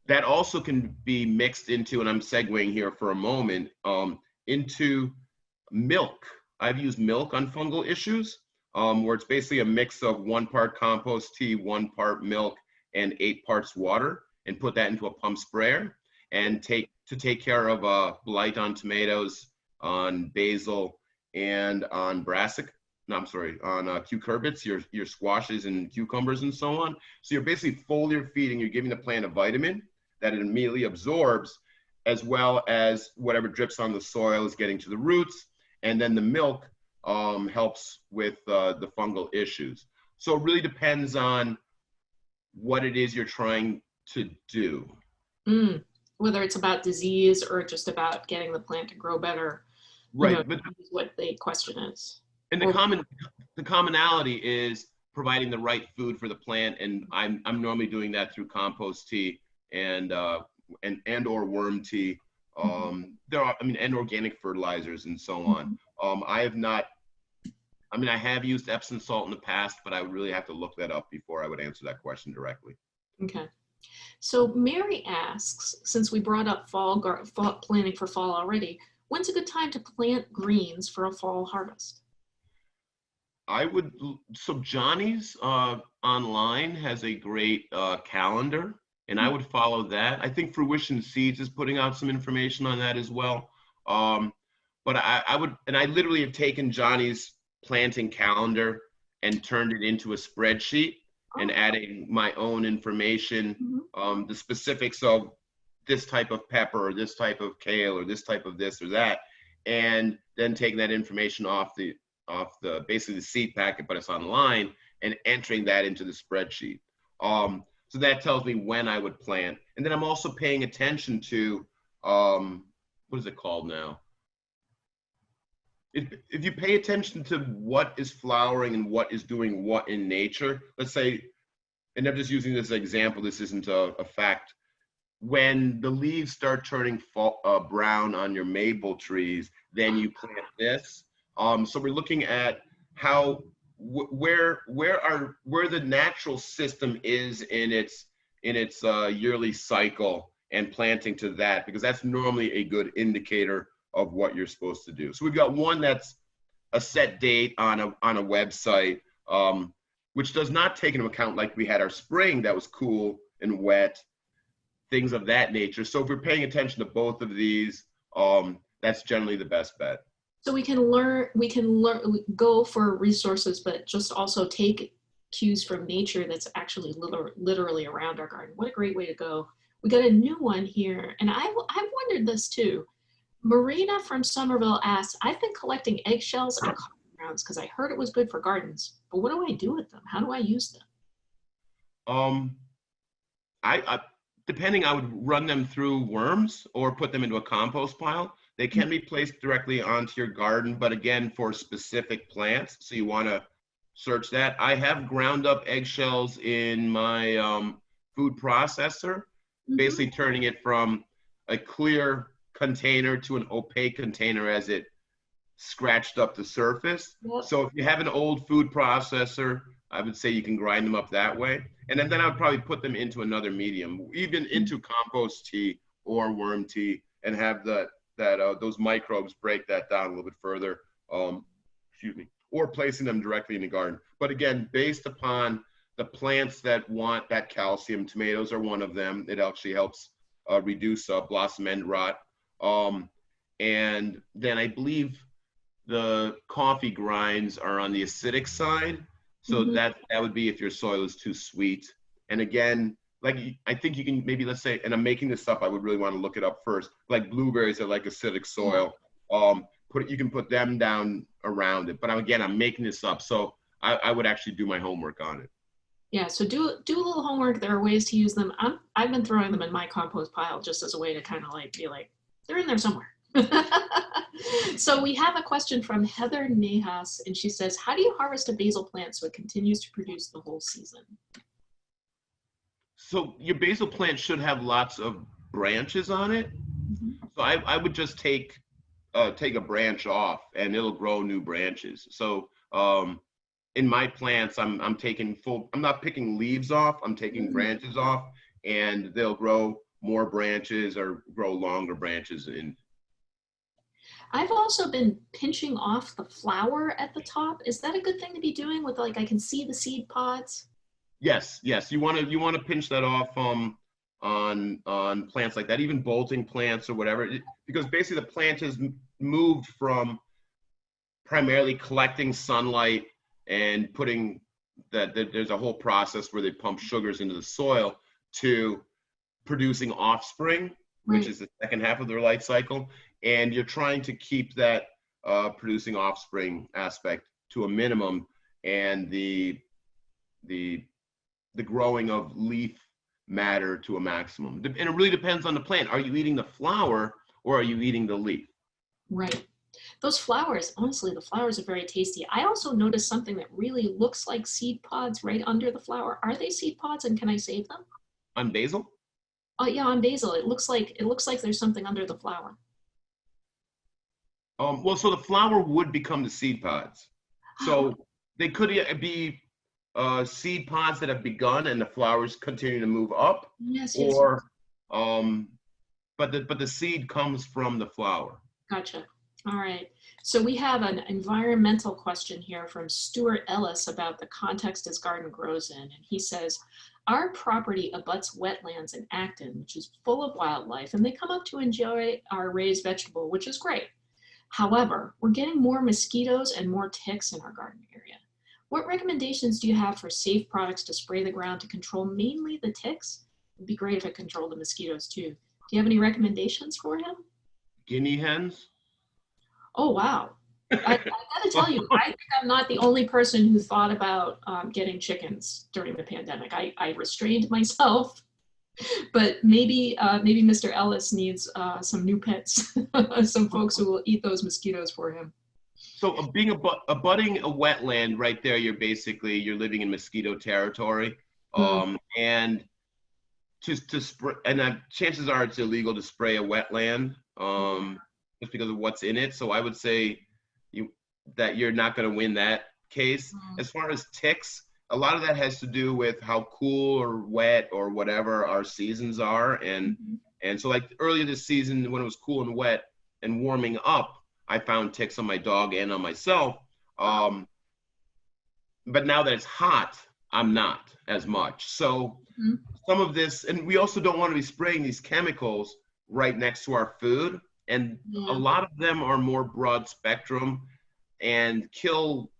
That also can be mixed into, and I'm segueing here for a moment, into milk. I've used milk on fungal issues, where it's basically a mix of 1 part compost tea, 1 part milk, and 8 parts water, and put that into a pump sprayer and take care of blight on tomatoes, on basil, and on brassica. No, I'm sorry, on cucurbits, your squashes and cucumbers and so on. So you're basically foliar feeding, you're giving the plant a vitamin that it immediately absorbs, as well as whatever drips on the soil is getting to the roots, and then the milk helps with the fungal issues. So it really depends on what it is you're trying to do. Whether it's about disease or just about getting the plant to grow better. Right. You know, but what the question is. And the commonality is providing the right food for the plant, and I'm normally doing that through compost tea and or worm tea. There are, and organic fertilizers and so on. I have used Epsom salt in the past, but I would really have to look that up before I would answer that question directly. Okay. So Mary asks, since we brought up fall planning for fall already, when's a good time to plant greens for a fall harvest? So Johnny's online has a great calendar, and I would follow that. I think Fruition Seeds is putting out some information on that as well. But I literally have taken Johnny's planting calendar and turned it into a spreadsheet and adding my own information, the specifics of this type of pepper or this type of kale or this type of this or that, and then taking that information off the basically the seed packet, but it's online, and entering that into the spreadsheet. So that tells me when I would plant. And then I'm also paying attention to, what is it called now? If you pay attention to what is flowering and what is doing what in nature, let's say, and I'm just using this as an example, this isn't a fact, when the leaves start turning brown on your maple trees, then you plant this. So we're looking at how where the natural system is in its yearly cycle, and planting to that, because that's normally a good indicator of what you're supposed to do. So we've got one that's a set date on a website, which does not take into account, like we had our spring that was cool and wet, things of that nature. So if we're paying attention to both of these, that's generally the best bet. So we can learn, go for resources, but just also take cues from nature that's actually literally around our garden. What a great way to go. We got a new one here, and I've wondered this too. Marina from Somerville asks, I've been collecting eggshells and coffee grounds because I heard it was good for gardens, but what do I do with them? How do I use them? I depending, I would run them through worms or put them into a compost pile. They can be placed directly onto your garden, but again, for specific plants, so you want to search that. I have ground up eggshells in my food processor, basically turning it from a clear container to an opaque container as it scratched up the surface. Yep. So if you have an old food processor, I would say you can grind them up that way. And then I would probably put them into another medium, even into compost tea or worm tea, and have those microbes break that down a little bit further, or placing them directly in the garden. But again, based upon the plants that want that calcium, tomatoes are one of them. It actually helps reduce blossom end rot. And then I believe the coffee grinds are on the acidic side. So that would be if your soil is too sweet. And again, like I think you can maybe, let's say, and I'm making this up, I would really want to look it up first, like blueberries are like acidic soil. You can put them down around it. But again, I'm making this up. So I would actually do my homework on it. Yeah, so do a little homework. There are ways to use them. I've been throwing them in my compost pile just as a way to kind of like be like, they're in there somewhere. So we have a question from Heather Nahas, and she says, how do you harvest a basil plant so it continues to produce the whole season? So your basil plant should have lots of branches on it. So I would just take a branch off and it'll grow new branches. So in my plants, I'm not picking leaves off, I'm taking branches off, and they'll grow more branches or grow longer branches in. I've also been pinching off the flower at the top. Is that a good thing to be doing with, like, I can see the seed pods? Yes. You want to pinch that off on plants like that, even bolting plants or whatever, because basically the plant has moved from primarily collecting sunlight and putting that there's a whole process where they pump sugars into the soil to producing offspring, which is the second half of their life cycle. And you're trying to keep that producing offspring aspect to a minimum, and the growing of leaf matter to a maximum. And it really depends on the plant. Are you eating the flower or are you eating the leaf? Right. Those flowers, honestly, the flowers are very tasty. I also noticed something that really looks like seed pods right under the flower. Are they seed pods, and can I save them? On basil? Oh yeah, on basil. It looks like there's something under the flower. Well, so the flower would become the seed pods. So they could be seed pods that have begun and the flowers continue to move up. Yes. Or, but the seed comes from the flower. Gotcha. All right. So we have an environmental question here from Stuart Ellis about the context his garden grows in. And he says, our property abuts wetlands in Acton, which is full of wildlife, and they come up to enjoy our raised vegetable, which is great. However, we're getting more mosquitoes and more ticks in our garden area. What recommendations do you have for safe products to spray the ground to control mainly the ticks? It'd be great if it controlled the mosquitoes too. Do you have any recommendations for him? Guinea hens? Oh, wow. I gotta tell you, I think I'm not the only person who thought about getting chickens during the pandemic. I restrained myself, but maybe Mr. Ellis needs some new pets, some folks who will eat those mosquitoes for him. So being abutting a wetland right there, you're living in mosquito territory. And to spray, and chances are it's illegal to spray a wetland just because of what's in it. So I would say that you're not going to win that case. As far as ticks, a lot of that has to do with how cool or wet or whatever our seasons are. And so like earlier this season when it was cool and wet and warming up, I found ticks on my dog and on myself. But now that it's hot, I'm not as much. So some of this, and we also don't want to be spraying these chemicals right next to our food. And a lot of them are more broad spectrum and kill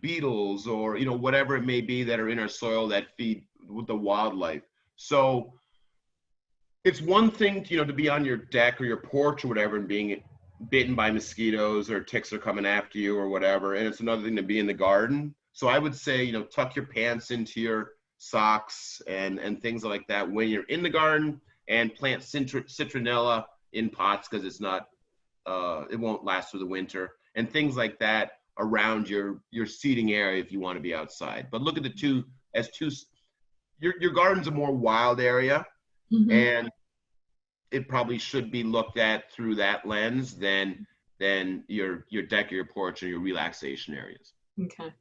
beetles or, whatever it may be that are in our soil that feed with the wildlife. So it's one thing, to be on your deck or your porch or whatever and being bitten by mosquitoes or ticks are coming after you or whatever. And it's another thing to be in the garden. So I would say, tuck your pants into your socks and things like that when you're in the garden, and plant citronella in pots because it's not, it won't last through the winter, and things like that around your seating area if you want to be outside. But look at the two as two, your garden's a more wild area, and it probably should be looked at through that lens than your deck or your porch or your relaxation areas. Okay.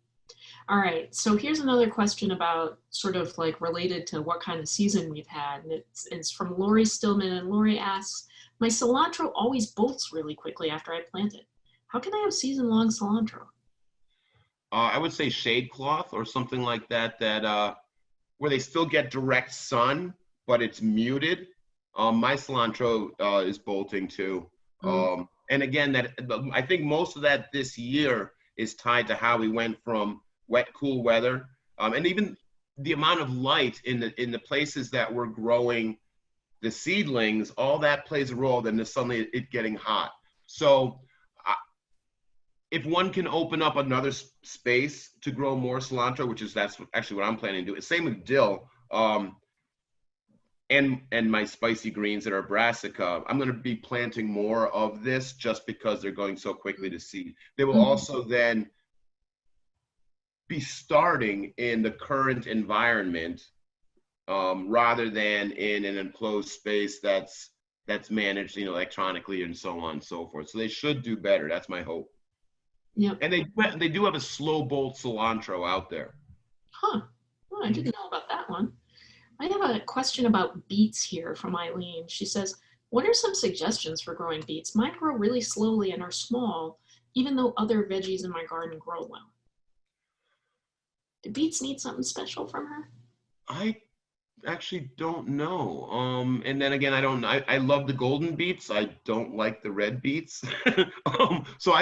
All right. So here's another question about sort of like related to what kind of season we've had. And it's from Lori Stillman. And Lori asks, my cilantro always bolts really quickly after I plant it. How can I have season-long cilantro? I would say shade cloth or something like that, where they still get direct sun, but it's muted. My cilantro is bolting too. And again, I think most of that this year is tied to how we went from wet, cool weather, and even the amount of light in the places that we're growing the seedlings. All that plays a role. Then suddenly it getting hot. So if one can open up another space to grow more cilantro, that's actually what I'm planning to do. Same with dill. And my spicy greens that are brassica, I'm going to be planting more of this just because they're going so quickly to seed. They will also then be starting in the current environment rather than in an enclosed space that's managed, electronically and so on and so forth. So they should do better. That's my hope. Yeah. And they do have a slow bolt cilantro out there. Huh. Oh, I didn't know about that one. I have a question about beets here from Eileen. She says, what are some suggestions for growing beets? Mine grow really slowly and are small, even though other veggies in my garden grow well. Do beets need something special from her? I actually don't know. And then again, I love the golden beets. I don't like the red beets. So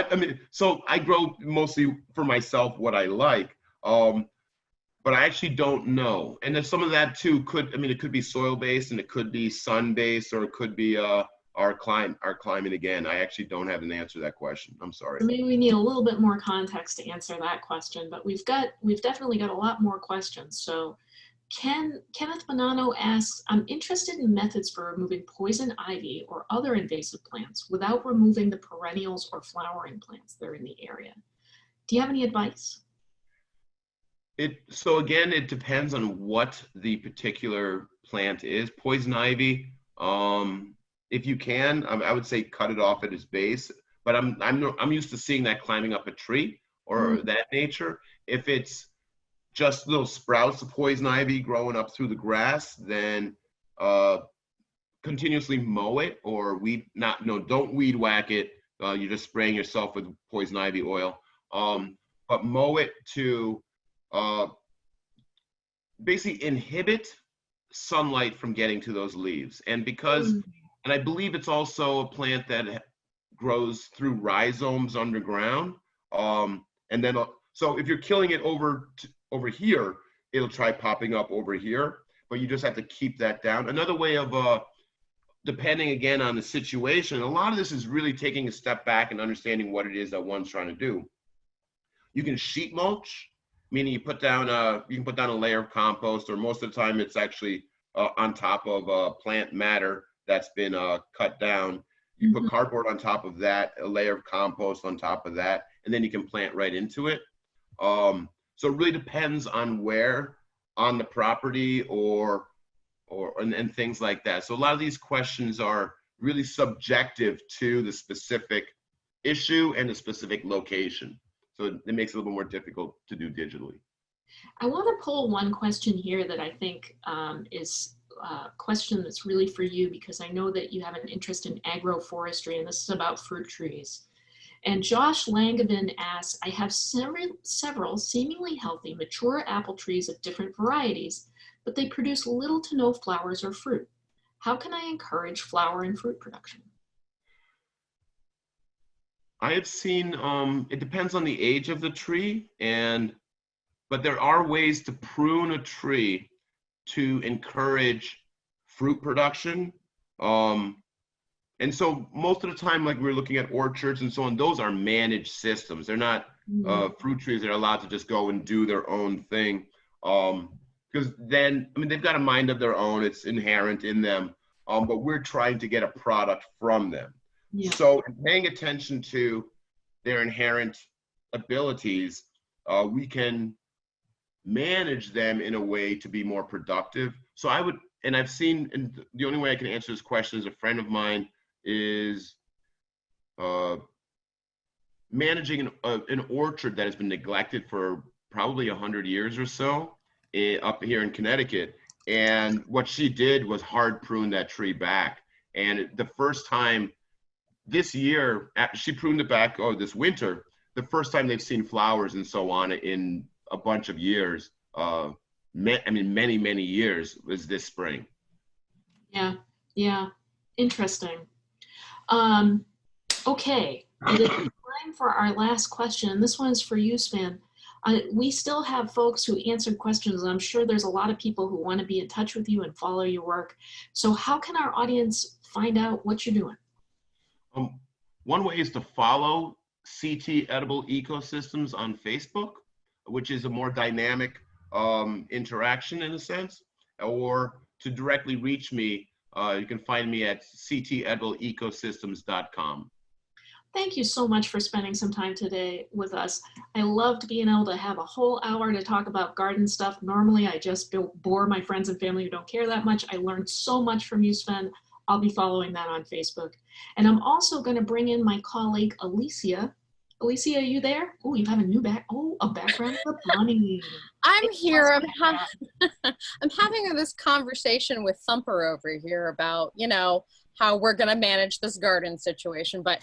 I grow mostly for myself what I like. But I actually don't know. And then some of that too it could be soil based, and it could be sun based, or it could be our climate again. I actually don't have an answer to that question. I'm sorry. So maybe we need a little bit more context to answer that question, but we've definitely got a lot more questions. So Kenneth Bonanno asks, I'm interested in methods for removing poison ivy or other invasive plants without removing the perennials or flowering plants that are in the area. Do you have any advice? So again, it depends on what the particular plant is. Poison ivy, if you can, I would say cut it off at its base. But I'm used to seeing that climbing up a tree or that nature. If it's just little sprouts of poison ivy growing up through the grass, then continuously mow it, or don't weed whack it. You're just spraying yourself with poison ivy oil. But mow it to basically inhibit sunlight from getting to those leaves. And and I believe it's also a plant that grows through rhizomes underground. And then, so if you're killing it over here, it'll try popping up over here, but you just have to keep that down. Another way of, depending again on the situation, a lot of this is really taking a step back and understanding what it is that one's trying to do. You can sheet mulch, meaning you can put down a layer of compost, or most of the time it's actually on top of plant matter that's been cut down. You put cardboard on top of that, a layer of compost on top of that, and then you can plant right into it. So it really depends on where on the property and things like that. So a lot of these questions are really subjective to the specific issue and the specific location. So it makes it a little more difficult to do digitally. I want to pull one question here that I think is a question that's really for you, because I know that you have an interest in agroforestry, and this is about fruit trees. And Josh Langevin asks, I have several seemingly healthy mature apple trees of different varieties, but they produce little to no flowers or fruit. How can I encourage flower and fruit production? I have seen, it depends on the age of the tree, but there are ways to prune a tree to encourage fruit production. And so most of the time, like we're looking at orchards and so on, those are managed systems. They're not fruit trees that are allowed to just go and do their own thing. Because then, I mean, they've got a mind of their own. It's inherent in them. But we're trying to get a product from them. Yeah. So paying attention to their inherent abilities, we can manage them in a way to be more productive. So I would, and I've seen, and the only way I can answer this question is a friend of mine is managing an orchard that has been neglected for probably 100 years or so up here in Connecticut. And what she did was hard prune that tree back. And the first time this year, she pruned it back, this winter, the first time they've seen flowers and so on in a bunch of years. I mean, many, many years was this spring. Yeah, interesting. Okay, it is time for our last question. This one is for you, Sven. We still have folks who answered questions, and I'm sure there's a lot of people who want to be in touch with you and follow your work. So how can our audience find out what you're doing? One way is to follow CT Edible Ecosystems on Facebook, which is a more dynamic interaction in a sense, or to directly reach me, you can find me at ctedibleecosystems.com. Thank you so much for spending some time today with us. I loved being able to have a whole hour to talk about garden stuff. Normally, I just bore my friends and family who don't care that much. I learned so much from you, Sven. I'll be following that on Facebook. And I'm also going to bring in my colleague, Alicia. Alicia, are you there? Oh, you have a new a background for bunny. I'm here. I'm having this conversation with Thumper over here about, how we're going to manage this garden situation. But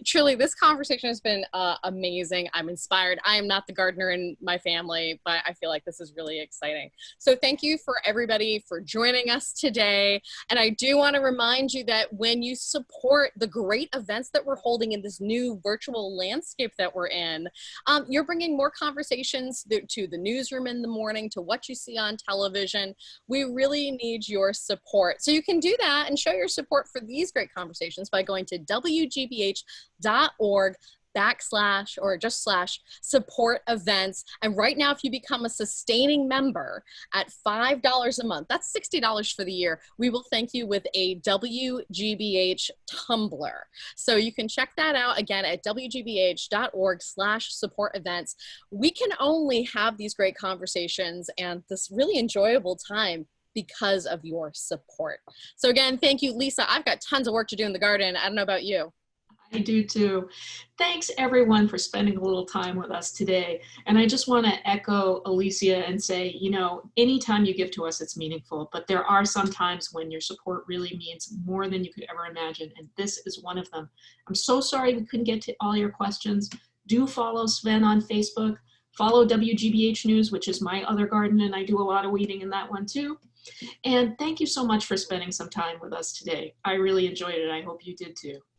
truly, this conversation has been amazing. I'm inspired. I am not the gardener in my family, but I feel like this is really exciting. So thank you for everybody for joining us today. And I do want to remind you that when you support the great events that we're holding in this new virtual landscape that we're in, you're bringing more conversations to the newsroom in the morning, to what you see on television. We really need your support. So you can do that and show your support for these great conversations by going to wgbh.org/support events. And right now, if you become a sustaining member at $5 a month, that's $60 for the year, we will thank you with a WGBH tumbler. So you can check that out again at wgbh.org/support events. We can only have these great conversations and this really enjoyable time because of your support. So again, thank you, Lisa. I've got tons of work to do in the garden. I don't know about you. I do too. Thanks everyone for spending a little time with us today. And I just want to echo Alicia and say, anytime you give to us, it's meaningful, but there are some times when your support really means more than you could ever imagine. And this is one of them. I'm so sorry we couldn't get to all your questions. Do follow Sven on Facebook. Follow WGBH News, which is my other garden, and I do a lot of weeding in that one too. And thank you so much for spending some time with us today. I really enjoyed it. I hope you did too.